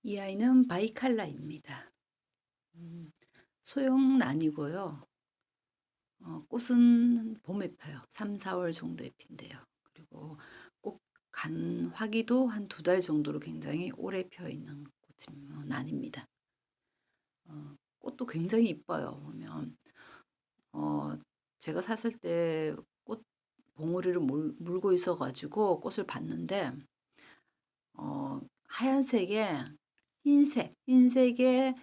이 아이는 바이칼라입니다. 소형은 아니고요. 꽃은 봄에 펴요. 3, 4월 정도에 핀대요. 그리고 꽃 간 화기도 한 2달 정도로 굉장히 오래 펴 있는 꽃은 아닙니다. 꽃도 굉장히 이뻐요. 보면 어 제가 샀을 때 꽃 봉오리를 물고 있어 가지고 꽃을 봤는데 하얀색에 흰색에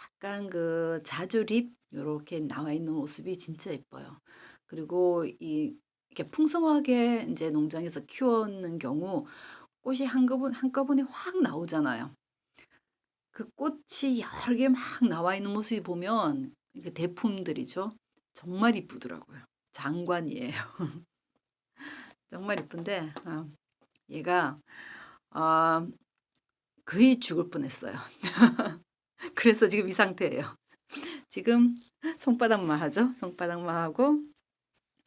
약간 그 자주립 요렇게 나와 있는 모습이 진짜 예뻐요. 그리고 이렇게 풍성하게 이제 농장에서 키우는 경우 꽃이 한꺼번에 확 나오잖아요. 그 꽃이 여러 개 막 나와 있는 모습이 보면 이게 대품들이죠. 정말 이쁘더라고요. 장관이에요. 정말 이쁜데 얘가 아 거의 죽을 뻔했어요. 그래서 지금 이 상태예요. 지금 손바닥만 하죠. 손바닥만 하고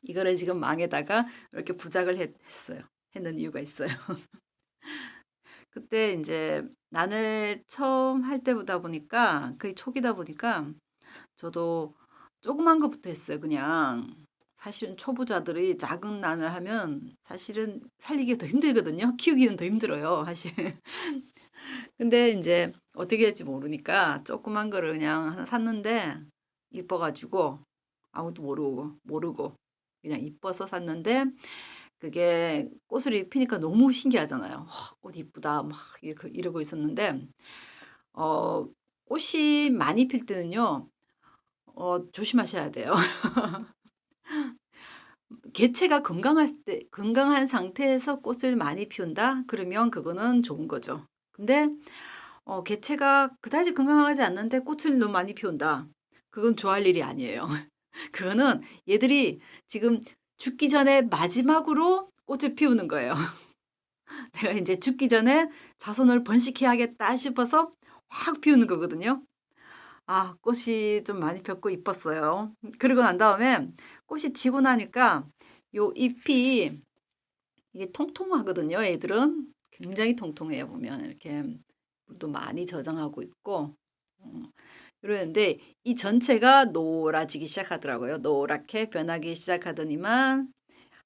이거를 지금 망에다가 이렇게 부작을 했어요. 했는 이유가 있어요. 그때 이제 난을 처음 할 때보다 보니까 거의 초기다 보니까 저도 조그만 것부터 했어요 그냥. 사실은 초보자들이 작은 난을 하면 사실은 살리기가 더 힘들거든요. 키우기는 더 힘들어요 사실. 근데 이제 어떻게 할지 모르니까 조그만 거를 그냥 하나 샀는데 이뻐 가지고 아무도 모르고 그냥 이뻐서 샀는데 그게 꽃을 피니까 너무 신기하잖아요. 꽃 이쁘다.' 막 이러고 있었는데 어 꽃이 많이 필 때는요 조심하셔야 돼요. 개체가 건강한 상태에서 꽃을 많이 피운다? 그러면 그거는 좋은 거죠. 근데 개체가 그다지 건강하지 않는데 꽃을 너무 많이 피운다. 그건 좋아할 일이 아니에요. 그거는 얘들이 지금 죽기 전에 마지막으로 꽃을 피우는 거예요. 내가 인제 죽기 전에 '자손을 번식해야겠다.' 싶어서 확 피우는 거거든요. 꽃이 좀 많이 폈고 이뻤어요. 그러고 난 다음에 꽃이 지고 나니까 요 잎이 이게 통통하거든요 애들은. 굉장히 통통해요 보면. 이렇게 물도 많이 저장하고 있고 음 이러는데 이 전체가 노라지기 시작하더라고요. 노랗게 변하기 시작하더니만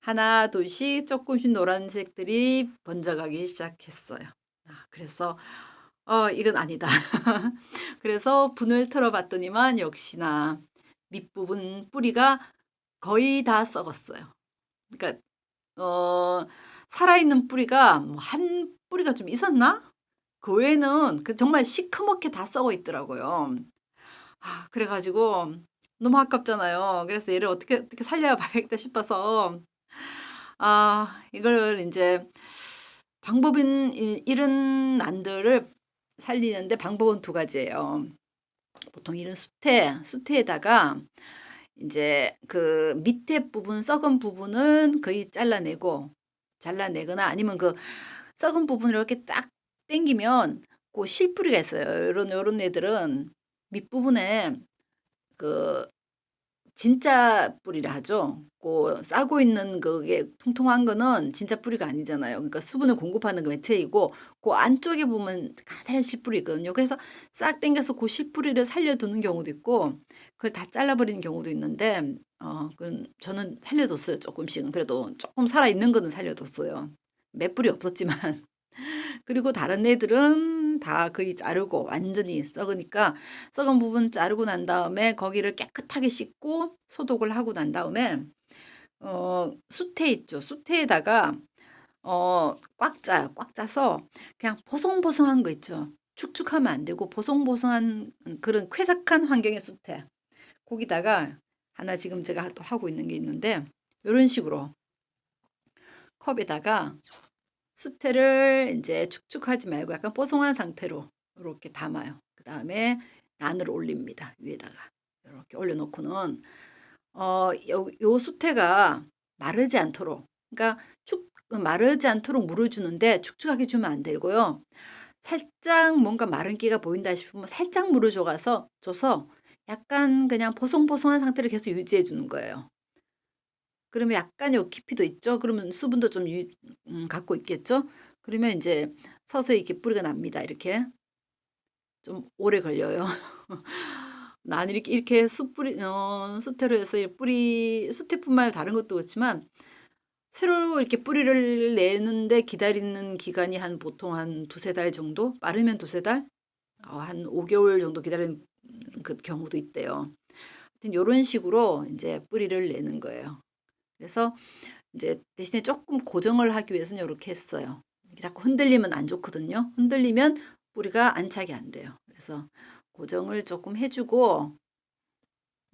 하나 둘씩 쪼끔씩 노란색들이 번져가기 시작했어요. 그래서 '이건 아니다.' 그래서 분을 틀어 봤더니만 역시나 밑부분 뿌리가 거의 다 썩었어요. 그러니까 어 살아있는 뿌리가 뭐 한 뿌리가 좀 있었나? 그 외에는 정말 시커멓게 다 썩어 있더라고요. 그래 가지고 너무 아깝잖아요. 그래서 얘를 어떻게 살려 봐야겠다 싶어서 이걸 인제 방법은 이런 난들을 살리는데 방법은 2가지예요. 보통 이런 수태에다가 인제 그 밑에 부분 썩은 부분은 거의 잘라내거나 아니면 그 썩은 부분을 이렇게 딱 당기면 고 실뿌리가 있어요. 요런 애들은 밑부분에 그 진짜 뿌리라 하죠. 싸고 있는 그게 통통한 거는 진짜 뿌리가 아니잖아요. 그러니까 수분을 공급하는 그 매체이고 안쪽에 보면 가다란 씨뿌리 있거든요. 그래서 싹 당겨서 고 씨뿌리를 살려두는 경우도 있고 그걸 다 잘라 버리는 경우도 있는데 그건 저는 살려뒀어요 쪼끔씩은. 그래도 쪼끔 살아있는 거는 살려뒀어요. 몇 뿌리 없었지만. 그리고 다른 애들은 다 거의 자르고 완전히 썩으니까 썩은 부분 자르고 난 다음에 거기를 깨끗하게 씻고 소독을 하고 난 다음에 수태 있죠. 수태에다가 꽉 짜요. 꽉 짜서 그냥 보송보송한 거 있죠. 축축하면 안 되고 보송보송한 그런 쾌적한 환경의 수태. 거기다가 하나 지금 제가 또 하고 있는 게 있는데 요런 식으로 컵에다가 수태를 인제 축축하지 말고 약간 뽀송한 상태로 요렇게 담아요. 그다음에 난을 올립니다 위에다가. 요렇게 올려 놓고는 요 수태가 마르지 않도록 그러니까 마르지 않도록 물을 주는데 축축하게 주면 안 되고요. 살짝 뭔가 마른기가 보인다 싶으면 살짝 물을 줘서 약간 그냥 보송보송한 상태를 계속 유지해 주는 거예요. 그러면 약간 요 깊이도 있죠. 그러면 수분도 좀 갖고 있겠죠. 그러면 인제 서서히 이렇게 뿌리가 납니다 이렇게. 좀 오래 걸려요. 난 이렇게 숯뿌리 수태로 해서 이 뿌리 수태뿐만 아니라 다른 것도 그렇지만 새로 이렇게 뿌리를 내는데 기다리는 기간이 한 보통 한 두세 달 정도? 빠르면 두세 달? 한 5 개월 정도 기다리는 그 경우도 있대요. 하여튼 요런 식으로 인제 뿌리를 내는 거예요. 그래서 인제 대신에 쪼끔 고정을 하기 위해서는 요렇게 했어요. 이게 자꾸 흔들리면 안 좋거든요. 흔들리면 뿌리가 안착이 안 돼요. 그래서 고정을 쪼끔 해 주고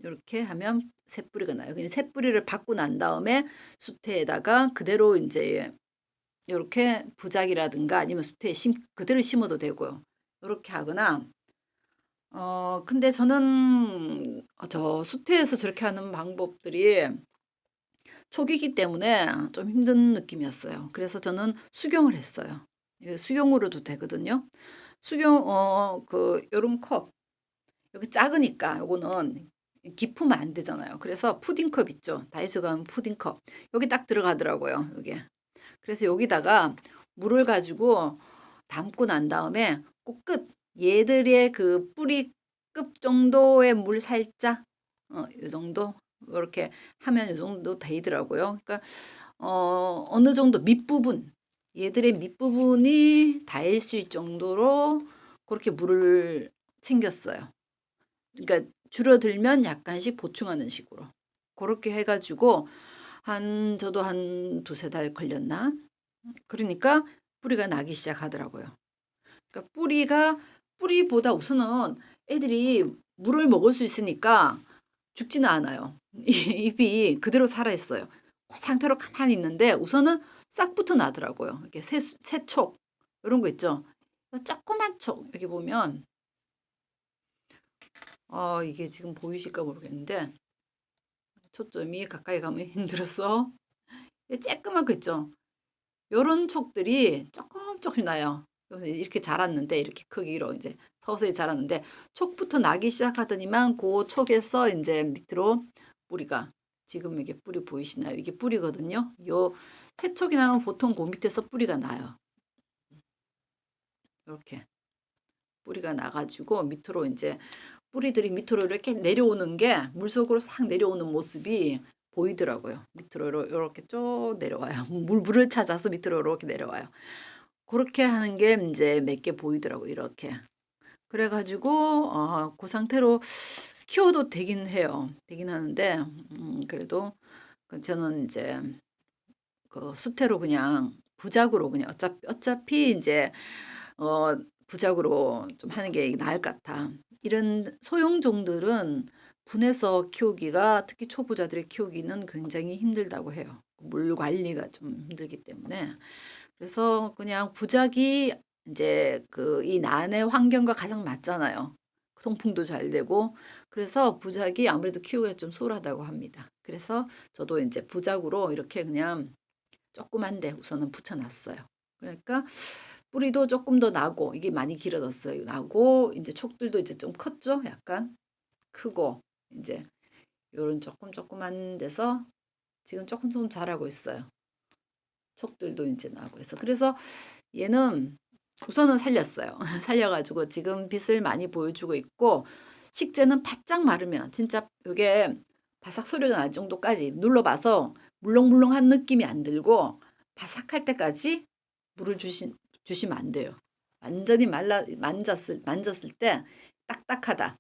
요렇게 하면 새 뿌리가 나요. 그냥 새 뿌리를 받고 난 다음에 수태에다가 그대로 인제 요렇게 부작이라든가 아니면 수태에 그대로 심어도 되고요. 요렇게 하거나 근데 저는 저 수태에서 저렇게 하는 방법들이 초기이기 때문에 좀 힘든 느낌이었어요. 그래서 저는 수경을 했어요. 이게 수경으로도 되거든요. 수경 요런 컵 여기 작으니까 요거는 깊으면 안 되잖아요. 그래서 푸딩컵 있죠. 다이소 가면 푸딩컵. 여기 딱 들어가더라고요, 요게. 그래서 여기다가 물을 가지고 담고 난 다음에 꼭 얘들의 그 뿌리 끝 정도의 물 살짝 요 정도 요렇게 하면 요 정도 되더라고요. 그러니까 어느 정도 밑부분 얘들의 밑부분이 닿을 수 있을 정도로 그렇게 물을 챙겼어요. 그러니까 줄어들면 약간씩 보충하는 식으로. 그렇게 해 가지고 저도 한 두세 달 걸렸나? 그러니까 뿌리가 나기 시작하더라고요. 그러니까 뿌리보다 우선은 애들이 물을 먹을 수 있으니까 죽지는 않아요. 잎이 그대로 살아 있어요. 그 상태로 가만히 있는데 우선은 싹부터 나더라고요. 이렇게 새촉 요런 거 있죠. 조그만 촉 여기 보면 이게 지금 보이실까 모르겠는데 초점이 가까이 가면 힘들어서 이 쬐끄만 거 있죠. 요런 촉들이 쪼끔 쪼끔 나요. 그래서 이렇게 자랐는데 이렇게 크기로 이제 서서히 자랐는데 촉부터 나기 시작하더니만 고 촉에서 인제 밑으로 뿌리가 지금 이게 뿌리 보이시나요? 이게 뿌리거든요. 요 새촉이 나면 보통 고 밑에서 뿌리가 나요. 요렇게 뿌리가 나 가지고 밑으로 인제 뿌리들이 밑으로 이렇게 내려오는 게 물속으로 싹 내려오는 모습이 보이더라고요. 밑으로 요렇게 쭉 내려와요. 물을 찾아서 밑으로 요렇게 내려와요. 고렇게 하는 게 인제 몇 개 보이더라고요 이렇게. 그래 가지고 고 상태로 키워도 되긴 해요. 되긴 하는데 그래도 저는 인제 수태로 그냥 부작으로 그냥 어차피 인제 어 '부작으로 좀 하는 게 나을 것 같아.' 이런 소형종들은 분해서 키우기가 특히 초보자들이 키우기는 굉장히 힘들다고 해요. 물 관리가 좀 힘들기 때문에. 그래서 그냥 부작이 인제 이 난의 환경과 가장 맞잖아요. 통풍도 잘 되고 그래서 부작이 아무래도 키우기가 좀 수월하다고 합니다. 그래서 저도 인제 부작으로 이렇게 그냥 조그만데 우선은 붙여 놨어요. 그러니까 뿌리도 조금 더 나고 이게 많이 길어졌어요. 나고 인제 촉들도 이제 좀 컸죠 약간. 크고 인제 요런 조그만 데서 지금 조금 자라고 있어요. 촉들도 인제 나고 해서. 그래서 얘는 우선은 살렸어요. 살려 가지고 지금 빛을 많이 보여주고 있고 식재는 바짝 마르면 진짜 요게 바삭 소리가 날 정도까지 눌러 봐서 물렁물렁한 느낌이 안 들고 바삭할 때까지 물을 주시면 안 돼요. 완전히 말라 만졌을 때 딱딱하다.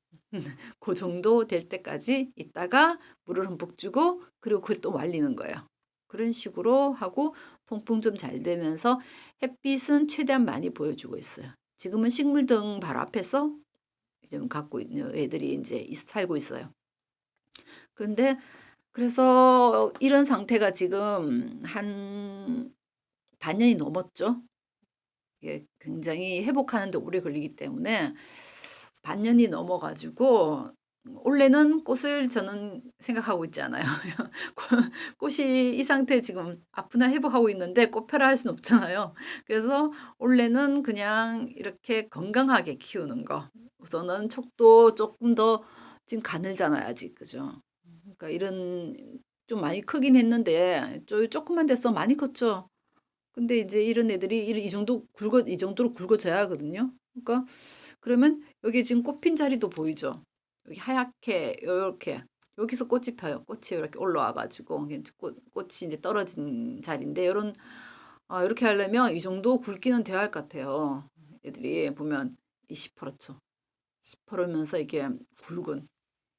고 정도 될 때까지 있다가 물을 흠뻑 주고 그리고 그걸 또 말리는 거예요. 그런 식으로 하고 통풍 좀 잘 되면서 햇빛은 최대한 많이 보여주고 있어요. 지금은 식물등 바로 앞에서 지금 갖고 있는 애들이 인제 살고 있어요. 근데 그래서 이런 상태가 지금 한 반년이 넘었죠. 이게 굉장히 회복하는 데 오래 걸리기 때문에 반년이 넘어 가지고 올해는 꽃을 저는 생각하고 있지 않아요. 꽃이 이 상태 지금 아프나 회복하고 있는데 꽃펴라 할 수는 없잖아요. 그래서 올해는 그냥 이렇게 건강하게 키우는 거. 우선은 촉도 조금 더 지금 가늘잖아요 아직. 그죠? 그러니까 이런 좀 많이 크긴 했는데 조금만 돼서 많이 컸죠. 근데 이제 이런 애들이 이 정도로 굵어져야 하거든요. 그러니까 그러면 여기 지금 꽃핀 자리도 보이죠? 여기 하얗게 요렇게 여기서 꽃이 펴요. 꽃이 이렇게 올라와 가지고 이게 꽃이 이제 떨어진 자리인데 요런 이렇게 하려면 이 정도 굵기는 돼야 할 것 같아요. 애들이 보면 이 시퍼렇죠. 시퍼르면서 이게 굵은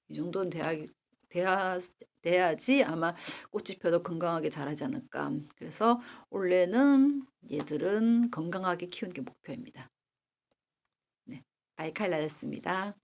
이 정도는 돼야 돼야지 아마 꽃이 펴도 건강하게 자라지 않을까. 그래서 올해는 얘들은 건강하게 키우는 게 목표입니다. 네. 바이칼라였습니다.